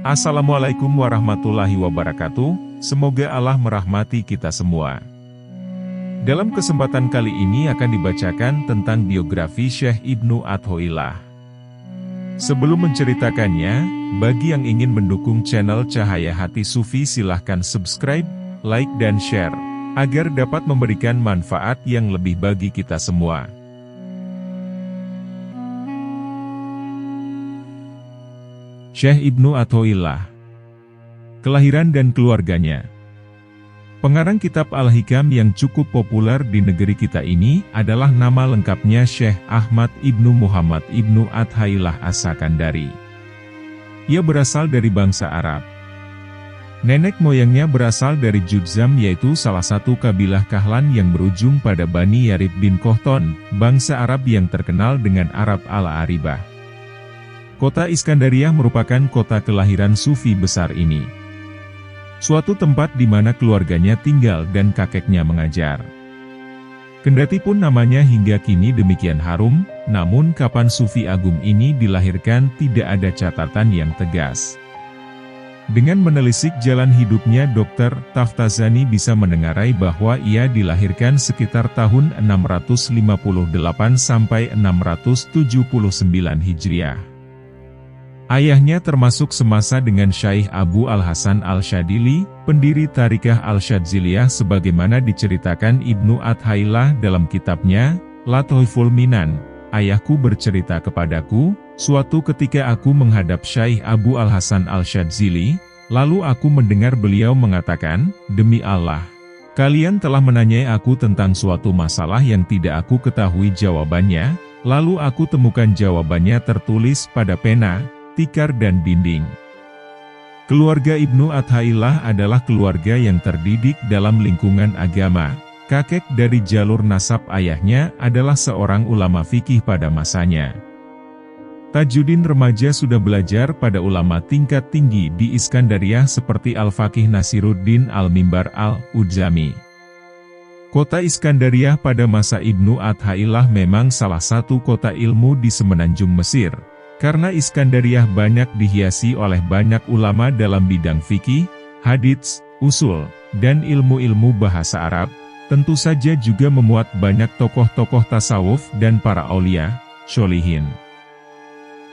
Assalamualaikum warahmatullahi wabarakatuh, semoga Allah merahmati kita semua. Dalam kesempatan kali ini akan dibacakan tentang biografi Syekh Ibnu Athoillah. Sebelum menceritakannya, bagi yang ingin mendukung channel Cahaya Hati Sufi silahkan subscribe, like dan share, agar dapat memberikan manfaat yang lebih bagi kita semua. Syekh Ibnu Athoillah. Kelahiran dan keluarganya. Pengarang kitab Al-Hikam yang cukup populer di negeri kita ini adalah nama lengkapnya Syekh Ahmad Ibnu Muhammad Ibnu Athoillah As-Sakandari. Ia berasal dari bangsa Arab. Nenek moyangnya berasal dari Judzam, yaitu salah satu kabilah Kahlan yang berujung pada Bani Yarib bin Kohton, bangsa Arab yang terkenal dengan Arab Al-Aribah. Kota Iskandariah merupakan kota kelahiran sufi besar ini. Suatu tempat di mana keluarganya tinggal dan kakeknya mengajar. Kendati pun namanya hingga kini demikian harum, namun kapan sufi agung ini dilahirkan tidak ada catatan yang tegas. Dengan menelisik jalan hidupnya, Dr. Taftazani bisa mendengarai bahwa ia dilahirkan sekitar tahun 658 sampai 679 Hijriah. Ayahnya termasuk semasa dengan Syaikh Abu Al-Hasan Al-Syadili, pendiri Tariqah Al-Syadziliyah, sebagaimana diceritakan Ibnu Athoillah dalam kitabnya, Lataiful Minan. Ayahku bercerita kepadaku, suatu ketika aku menghadap Syaikh Abu Al-Hasan Al-Syadzili, lalu aku mendengar beliau mengatakan, "Demi Allah, kalian telah menanyai aku tentang suatu masalah yang tidak aku ketahui jawabannya, lalu aku temukan jawabannya tertulis pada pena, tikar dan dinding." Keluarga Ibnu Athoillah adalah keluarga yang terdidik dalam lingkungan agama. Kakek dari jalur nasab ayahnya adalah seorang ulama fikih pada masanya. Tajuddin remaja sudah belajar pada ulama tingkat tinggi di Iskandariah seperti Al-Faqih Nasiruddin Al-Mimbar Al-Udzami. Kota Iskandariah pada masa Ibnu Athoillah memang salah satu kota ilmu di semenanjung Mesir. Karena Iskandariah banyak dihiasi oleh banyak ulama dalam bidang fikih, hadits, usul, dan ilmu-ilmu bahasa Arab, tentu saja juga memuat banyak tokoh-tokoh tasawuf dan para aulia, sholihin.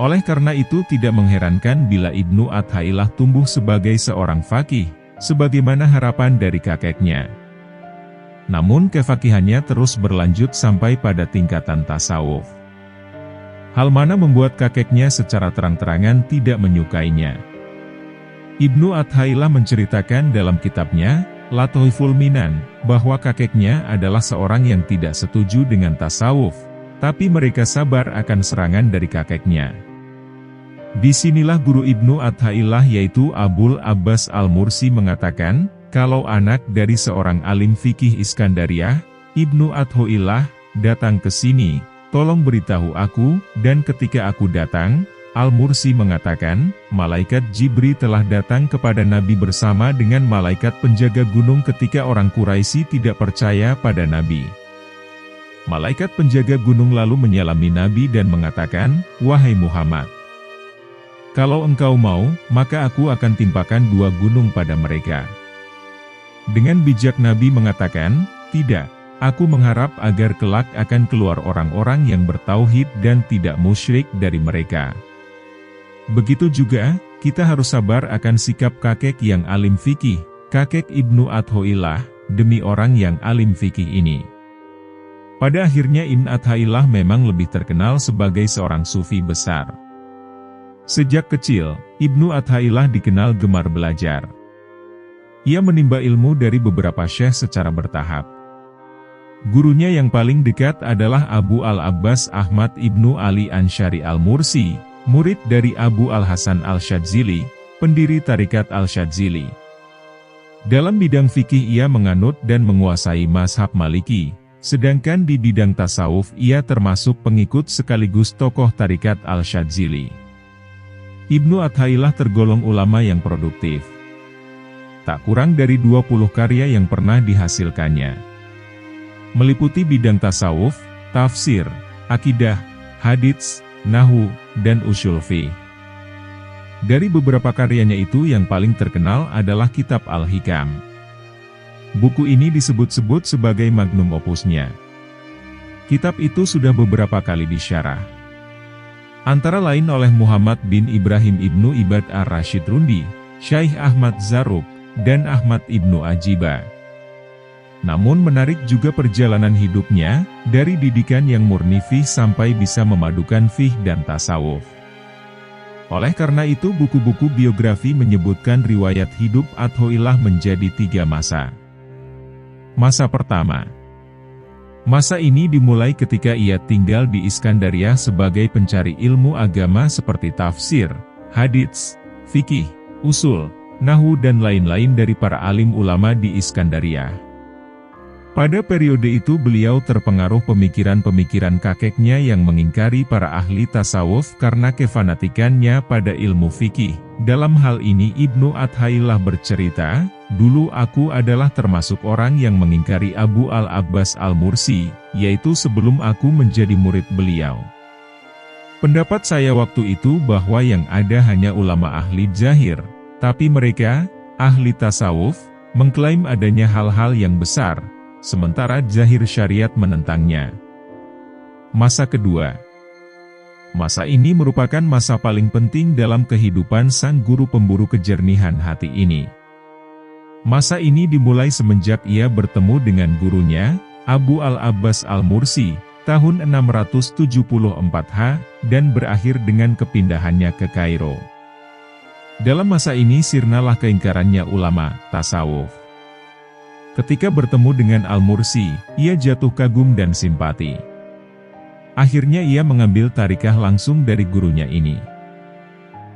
Oleh karena itu tidak mengherankan bila Ibnu Athoillah tumbuh sebagai seorang faqih, sebagaimana harapan dari kakeknya. Namun kefakihannya terus berlanjut sampai pada tingkatan tasawuf. Hal mana membuat kakeknya secara terang-terangan tidak menyukainya. Ibnu Athoillah menceritakan dalam kitabnya, Lataiful Minan, bahwa kakeknya adalah seorang yang tidak setuju dengan tasawuf, tapi mereka sabar akan serangan dari kakeknya. Disinilah guru Ibnu Athoillah yaitu Abul Abbas Al-Mursi mengatakan, kalau anak dari seorang alim fikih Iskandariah, Ibnu Athoillah, datang ke sini, tolong beritahu aku, dan ketika aku datang, Al-Mursi mengatakan, malaikat Jibril telah datang kepada Nabi bersama dengan malaikat penjaga gunung ketika orang Quraisy tidak percaya pada Nabi. Malaikat penjaga gunung lalu menyalami Nabi dan mengatakan, "Wahai Muhammad, kalau engkau mau, maka aku akan timpakan 2 gunung pada mereka." Dengan bijak Nabi mengatakan, "Tidak. Aku mengharap agar kelak akan keluar orang-orang yang bertauhid dan tidak musyrik dari mereka." Begitu juga, kita harus sabar akan sikap kakek yang alim fikih, kakek Ibnu Athoillah, demi orang yang alim fikih ini. Pada akhirnya Ibnu Athoillah memang lebih terkenal sebagai seorang sufi besar. Sejak kecil, Ibnu Athoillah dikenal gemar belajar. Ia menimba ilmu dari beberapa syekh secara bertahap. Gurunya yang paling dekat adalah Abu Al-Abbas Ahmad Ibnu Ali Ansyari Al-Mursi, murid dari Abu Al-Hasan Al-Syadzili, pendiri Tariqat Al-Syadzili. Dalam bidang fikih ia menganut dan menguasai mazhab Maliki, sedangkan di bidang tasawuf ia termasuk pengikut sekaligus tokoh Tariqat Al-Syadzili. Ibnu Athoillah tergolong ulama yang produktif. Tak kurang dari 20 karya yang pernah dihasilkannya, meliputi bidang tasawuf, tafsir, akidah, hadits, nahwu, dan ushul fiqh. Dari beberapa karyanya itu yang paling terkenal adalah Kitab Al-Hikam. Buku ini disebut-sebut sebagai magnum opusnya. Kitab itu sudah beberapa kali disyarah, antara lain oleh Muhammad bin Ibrahim ibnu Ibad ar-Rashid Rundi, Syekh Ahmad Zarruq, dan Ahmad ibnu Ajiba. Namun menarik juga perjalanan hidupnya, dari didikan yang murni fiqh sampai bisa memadukan fiqh dan tasawuf. Oleh karena itu buku-buku biografi menyebutkan riwayat hidup Athoillah menjadi 3 masa. Masa pertama. Masa ini dimulai ketika ia tinggal di Iskandaria sebagai pencari ilmu agama seperti tafsir, hadits, fikih, usul, nahwu dan lain-lain dari para alim ulama di Iskandaria. Pada periode itu beliau terpengaruh pemikiran-pemikiran kakeknya yang mengingkari para ahli tasawuf karena kefanatikannya pada ilmu fikih. Dalam hal ini Ibnu Athaillah bercerita, "Dulu aku adalah termasuk orang yang mengingkari Abu al-Abbas al-Mursi, yaitu sebelum aku menjadi murid beliau. Pendapat saya waktu itu bahwa yang ada hanya ulama ahli zahir, tapi mereka, ahli tasawuf, mengklaim adanya hal-hal yang besar, sementara zahir syariat menentangnya." Masa kedua. Masa ini merupakan masa paling penting dalam kehidupan sang guru pemburu kejernihan hati ini. Masa ini dimulai semenjak ia bertemu dengan gurunya, Abu al-Abbas al-Mursi, tahun 674 dan berakhir dengan kepindahannya ke Kairo. Dalam masa ini sirnalah keingkarannya ulama tasawuf. Ketika bertemu dengan Al-Mursi, ia jatuh kagum dan simpati. Akhirnya ia mengambil tarikah langsung dari gurunya ini.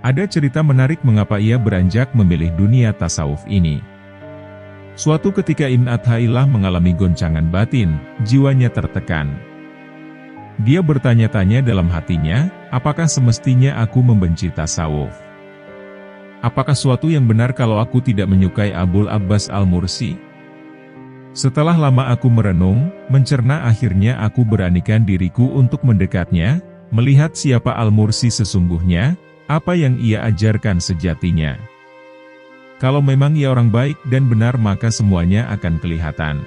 Ada cerita menarik mengapa ia beranjak memilih dunia tasawuf ini. Suatu ketika Ibnu Athaillah mengalami goncangan batin, jiwanya tertekan. Dia bertanya-tanya dalam hatinya, apakah semestinya aku membenci tasawuf? Apakah suatu yang benar kalau aku tidak menyukai Abul Abbas al-Mursi? Setelah lama aku merenung, mencerna, akhirnya aku beranikan diriku untuk mendekatnya, melihat siapa Al-Mursi sesungguhnya, apa yang ia ajarkan sejatinya. Kalau memang ia orang baik dan benar maka semuanya akan kelihatan.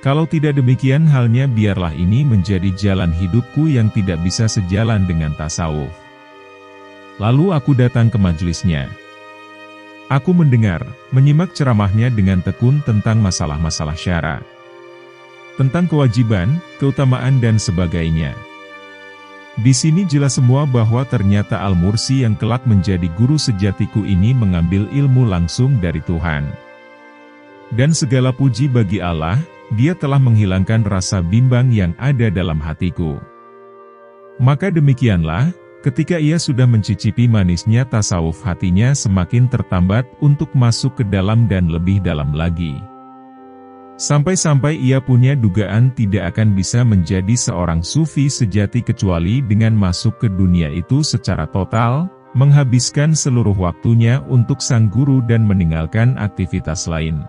Kalau tidak demikian halnya biarlah ini menjadi jalan hidupku yang tidak bisa sejalan dengan tasawuf. Lalu aku datang ke majelisnya. Aku mendengar, menyimak ceramahnya dengan tekun tentang masalah-masalah syara, tentang kewajiban, keutamaan dan sebagainya. Di sini jelas semua bahwa ternyata Al-Mursi yang kelak menjadi guru sejatiku ini mengambil ilmu langsung dari Tuhan. Dan segala puji bagi Allah, Dia telah menghilangkan rasa bimbang yang ada dalam hatiku. Maka demikianlah, ketika ia sudah mencicipi manisnya tasawuf, hatinya semakin tertambat untuk masuk ke dalam dan lebih dalam lagi. Sampai-sampai ia punya dugaan tidak akan bisa menjadi seorang sufi sejati kecuali dengan masuk ke dunia itu secara total, menghabiskan seluruh waktunya untuk sang guru dan meninggalkan aktivitas lain.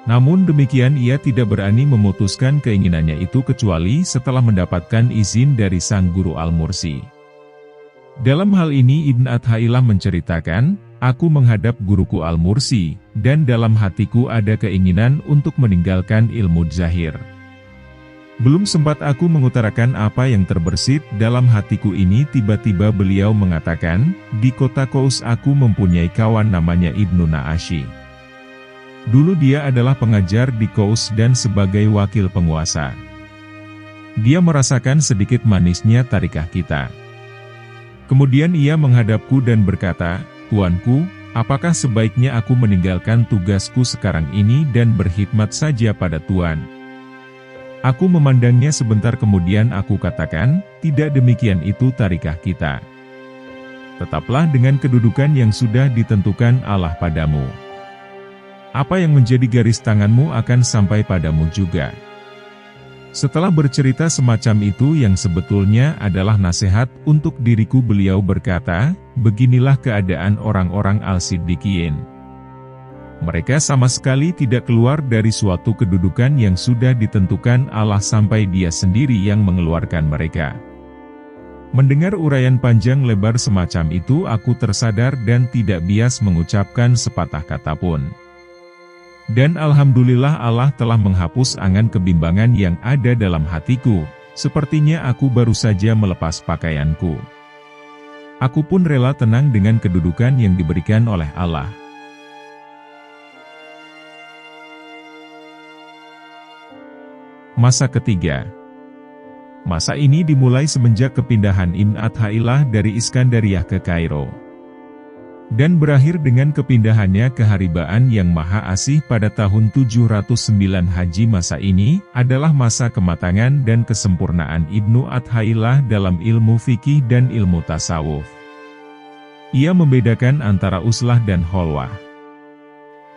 Namun demikian ia tidak berani memutuskan keinginannya itu kecuali setelah mendapatkan izin dari sang guru Al-Mursi. Dalam hal ini Ibnu Athaillah menceritakan, aku menghadap guruku Al-Mursi, dan dalam hatiku ada keinginan untuk meninggalkan ilmu zahir. Belum sempat aku mengutarakan apa yang terbersit dalam hatiku ini tiba-tiba beliau mengatakan, di kota Kous aku mempunyai kawan namanya Ibnu Na'ashi. Dulu dia adalah pengajar di Kous dan sebagai wakil penguasa. Dia merasakan sedikit manisnya tarikah kita. Kemudian ia menghadapku dan berkata, "Tuanku, apakah sebaiknya aku meninggalkan tugasku sekarang ini dan berkhidmat saja pada Tuan?" Aku memandangnya sebentar kemudian aku katakan, "Tidak demikian itu tarikah kita. Tetaplah dengan kedudukan yang sudah ditentukan Allah padamu. Apa yang menjadi garis tanganmu akan sampai padamu juga." Setelah bercerita semacam itu yang sebetulnya adalah nasihat untuk diriku, beliau berkata, beginilah keadaan orang-orang Al-Siddiqiyin. Mereka sama sekali tidak keluar dari suatu kedudukan yang sudah ditentukan Allah sampai Dia sendiri yang mengeluarkan mereka. Mendengar uraian panjang lebar semacam itu, aku tersadar dan tidak bias mengucapkan sepatah kata pun. Dan alhamdulillah Allah telah menghapus angan kebimbangan yang ada dalam hatiku, sepertinya aku baru saja melepas pakaianku. Aku pun rela tenang dengan kedudukan yang diberikan oleh Allah. Masa ketiga. Masa ini dimulai semenjak kepindahan Ibn Athaillah dari Iskandariyah ke Kairo. Dan berakhir dengan kepindahannya ke Haribaan yang Maha Asih pada tahun 709 Haji. Masa ini adalah masa kematangan dan kesempurnaan Ibnu Athaillah dalam ilmu fikih dan ilmu tasawuf. Ia membedakan antara uslah dan kholwah.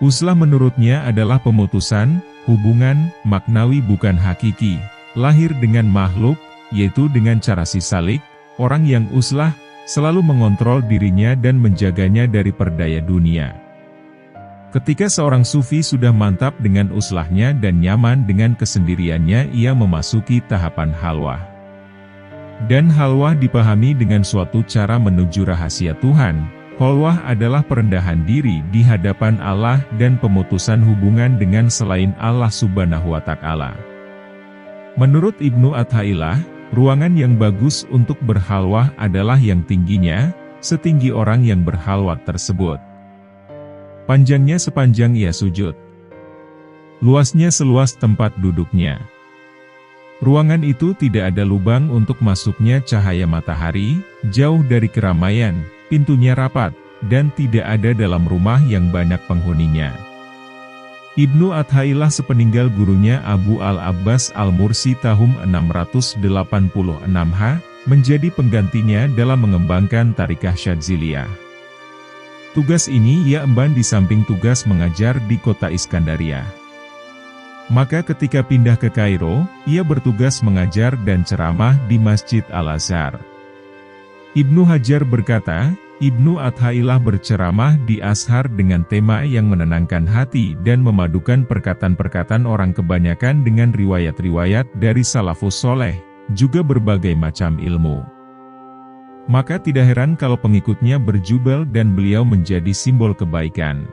Uslah menurutnya adalah pemutusan, hubungan, maknawi bukan hakiki, lahir dengan makhluk, yaitu dengan cara sisalik. Orang yang uslah, selalu mengontrol dirinya dan menjaganya dari perdaya dunia. Ketika seorang sufi sudah mantap dengan uslahnya dan nyaman dengan kesendiriannya, ia memasuki tahapan halwah. Dan halwah dipahami dengan suatu cara menuju rahasia Tuhan. Kholwah adalah perendahan diri di hadapan Allah dan pemutusan hubungan dengan selain Allah Subhanahu wa Ta'ala. Menurut Ibnu Athaillah, ruangan yang bagus untuk berhalwah adalah yang tingginya, setinggi orang yang berhalwat tersebut. Panjangnya sepanjang ia sujud. Luasnya seluas tempat duduknya. Ruangan itu tidak ada lubang untuk masuknya cahaya matahari, jauh dari keramaian, pintunya rapat, dan tidak ada dalam rumah yang banyak penghuninya. Ibnu Athaillah sepeninggal gurunya Abu al-Abbas al-Mursi tahun 686 menjadi penggantinya dalam mengembangkan Tariqah Syadziliyah. Tugas ini ia emban di samping tugas mengajar di kota Iskandariyah. Maka ketika pindah ke Kairo, ia bertugas mengajar dan ceramah di Masjid Al-Azhar. Ibnu Hajar berkata, Ibnu Athaillah berceramah di Azhar dengan tema yang menenangkan hati dan memadukan perkataan-perkataan orang kebanyakan dengan riwayat-riwayat dari salafus soleh, juga berbagai macam ilmu. Maka tidak heran kalau pengikutnya berjubel dan beliau menjadi simbol kebaikan.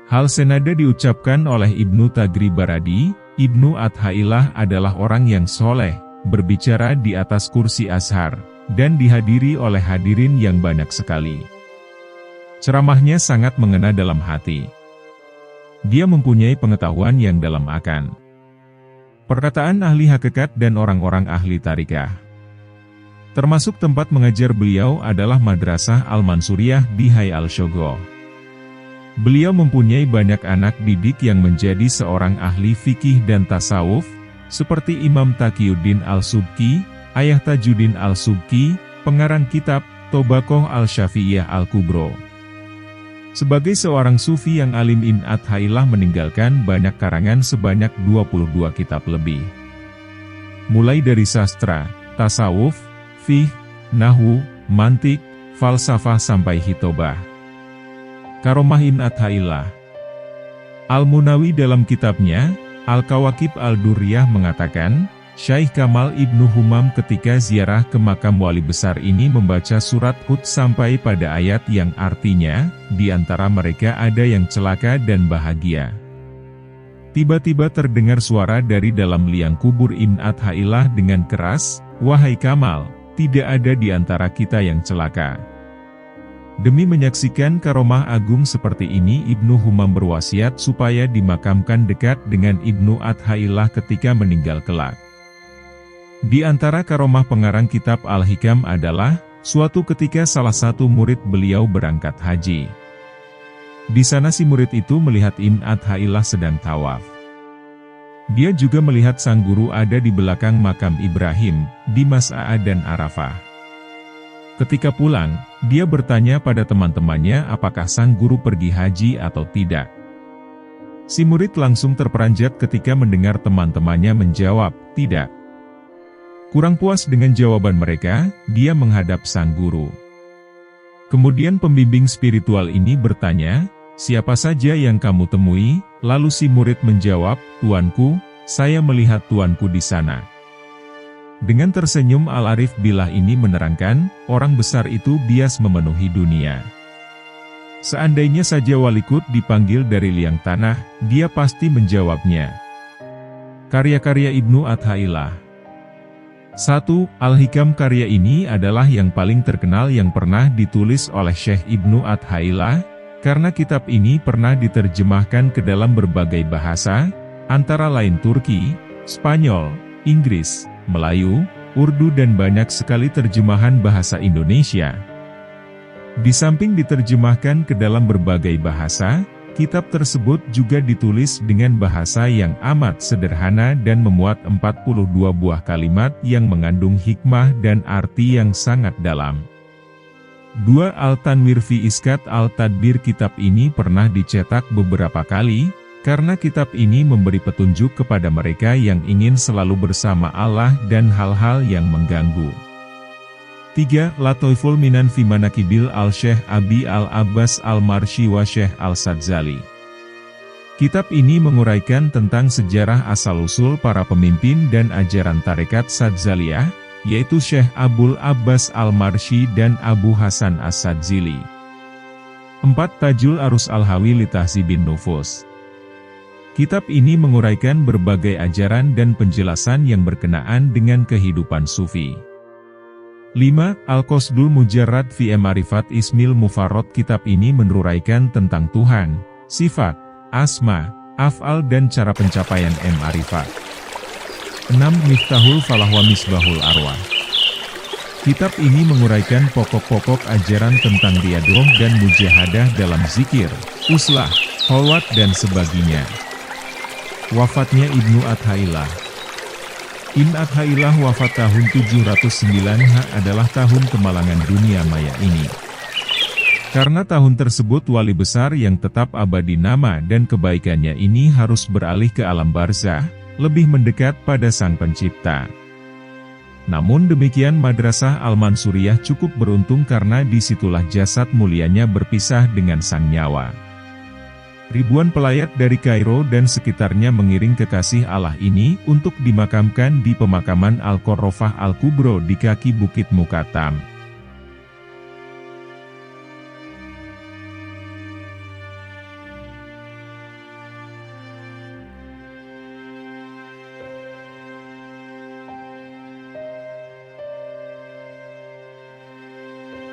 Hal senada diucapkan oleh Ibnu Tagribaradi. Ibnu Athaillah adalah orang yang soleh, berbicara di atas kursi Azhar, dan dihadiri oleh hadirin yang banyak sekali. Ceramahnya sangat mengena dalam hati. Dia mempunyai pengetahuan yang dalam akan perkataan ahli hakikat dan orang-orang ahli tarikah. Termasuk tempat mengajar beliau adalah Madrasah Al-Mansuriyah di Hai Al-Shogo. Beliau mempunyai banyak anak didik yang menjadi seorang ahli fikih dan tasawuf, seperti Imam Taqiyuddin Al-Subki, Ayah Tajuddin Al-Subki, pengarang kitab Tobaqoh Al-Syafi'iyah Al-Kubro. Sebagai seorang sufi yang alim, Ibnu Athaillah meninggalkan banyak karangan sebanyak 22 kitab lebih. Mulai dari sastra, tasawuf, fiqh, nahwu, mantik, falsafah sampai hitobah. Karomah Ibnu Athaillah. Al-Munawi dalam kitabnya, Al-Kawakib Al-Durriyah mengatakan, Syekh Kamal Ibnu Humam ketika ziarah ke makam wali besar ini membaca surat Hud sampai pada ayat yang artinya, di antara mereka ada yang celaka dan bahagia. Tiba-tiba terdengar suara dari dalam liang kubur Ibnu Athaillah dengan keras, "Wahai Kamal, tidak ada di antara kita yang celaka." Demi menyaksikan karomah agung seperti ini, Ibnu Humam berwasiat supaya dimakamkan dekat dengan Ibnu Athaillah ketika meninggal kelak. Di antara karomah pengarang kitab Al-Hikam adalah, suatu ketika salah satu murid beliau berangkat haji. Di sana si murid itu melihat Ibnu Athaillah sedang tawaf. Dia juga melihat sang guru ada di belakang makam Ibrahim, di Mas'a'ah dan Arafah. Ketika pulang, dia bertanya pada teman-temannya apakah sang guru pergi haji atau tidak. Si murid langsung terperanjat ketika mendengar teman-temannya menjawab, tidak. Kurang puas dengan jawaban mereka, dia menghadap sang guru. Kemudian pembimbing spiritual ini bertanya, siapa saja yang kamu temui? Lalu si murid menjawab, Tuanku, saya melihat tuanku di sana. Dengan tersenyum Al-Arif Billah ini menerangkan, orang besar itu bias memenuhi dunia. Seandainya saja Walikut dipanggil dari liang tanah, dia pasti menjawabnya. Karya-karya Ibnu Athaillah. 1. Al-Hikam. Karya ini adalah yang paling terkenal yang pernah ditulis oleh Syekh Ibnu Athaillah, karena kitab ini pernah diterjemahkan ke dalam berbagai bahasa, antara lain Turki, Spanyol, Inggris, Melayu, Urdu dan banyak sekali terjemahan bahasa Indonesia. Di samping diterjemahkan ke dalam berbagai bahasa, kitab tersebut juga ditulis dengan bahasa yang amat sederhana dan memuat 42 buah kalimat yang mengandung hikmah dan arti yang sangat dalam. 2. Al-Tanwir fi Iskat Al-Tadbir. Kitab ini pernah dicetak beberapa kali, karena kitab ini memberi petunjuk kepada mereka yang ingin selalu bersama Allah dan hal-hal yang mengganggu. 3. Latoiful Minan fi Manakibil Al-Syekh Abi Al-Abbas Al-Marsyi wa Syekh Al-Sadzali. Kitab ini menguraikan tentang sejarah asal-usul para pemimpin dan ajaran tarekat Sadzaliyah, yaitu Syekh Abul Abbas Al-Marsyi dan Abu Hasan As-Sadzili. 4. Tajul Arus Al-Hawi li Tahzibin Nufus. Kitab ini menguraikan berbagai ajaran dan penjelasan yang berkenaan dengan kehidupan sufi. 5. Al-Qasdul Mujarrad fi Ma'rifat Ismil Mufarrad. Kitab ini menuraikan tentang Tuhan, sifat, asma, af'al dan cara pencapaian ma'rifat. 6. Miftahul Falah wa Misbahul Arwah. Kitab ini menguraikan pokok-pokok ajaran tentang riyadhah dan mujahadah dalam zikir, uslah, kholwat dan sebagainya. Wafatnya Ibnu Athaillah. Ibnu Athaillah wafat tahun 709 adalah tahun kemalangan dunia maya ini. Karena tahun tersebut wali besar yang tetap abadi nama dan kebaikannya ini harus beralih ke alam barzah, lebih mendekat pada Sang Pencipta. Namun demikian Madrasah Al-Mansuriyah cukup beruntung karena disitulah jasad mulianya berpisah dengan sang nyawa. Ribuan pelayat dari Kairo dan sekitarnya mengiring kekasih Allah ini untuk dimakamkan di pemakaman Al-Qorofah Al-Kubro di kaki Bukit Mukatam.